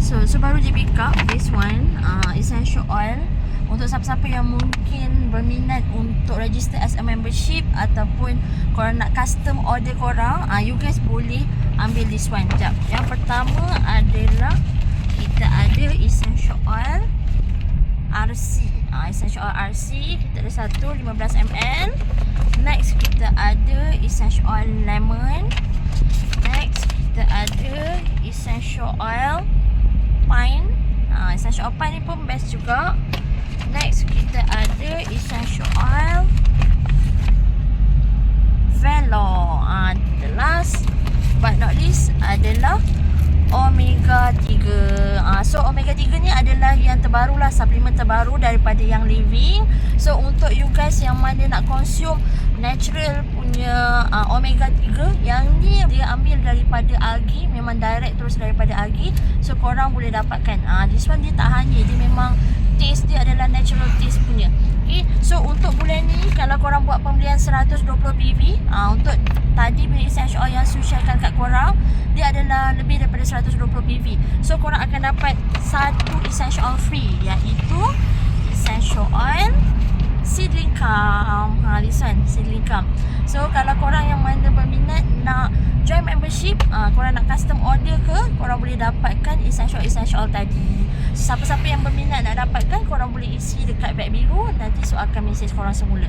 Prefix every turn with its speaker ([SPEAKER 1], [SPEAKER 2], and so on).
[SPEAKER 1] So baru je pick up this one, essential oil. Untuk siapa-siapa yang mungkin berminat untuk register as a membership ataupun korang nak custom order korang, you guys boleh ambil this one. Sekejap. Yang pertama adalah kita ada essential oil RC. Essential oil RC kita ada satu 15 ml. Next kita ada essential oil lemon. Next kita ada essential oil pine. Essential oil pine ni pun best juga. Next kita ada essential oil Velo. The last but not least adalah Omega 3. So Omega 3 ni adalah yang terbaru lah, suplemen terbaru daripada yang Living. So untuk you guys yang mana nak consume natural punya Omega 3, yang ni dia ambil daripada algae, memang direct terus daripada algae. So korang boleh dapatkan. This one dia tak hanya, dia memang taste dia adalah natural taste punya. Okay, so untuk bulan ni kalau korang buat pembelian 120 PV, untuk tadi punya essential oil yang Sushiakan kat korang, dia adalah lebih daripada 120 PV. So korang akan dapat satu essential oil free, iaitu essential oil seedling calm. This one seedling calm. So kalau korang yang mana berminat nak join membership, korang nak custom order ke, korang boleh dapatkan essential oil tadi. Siapa-siapa yang berminat nak dapatkan, korang boleh isi dekat beg biru. Nanti Su akan mesej korang semula.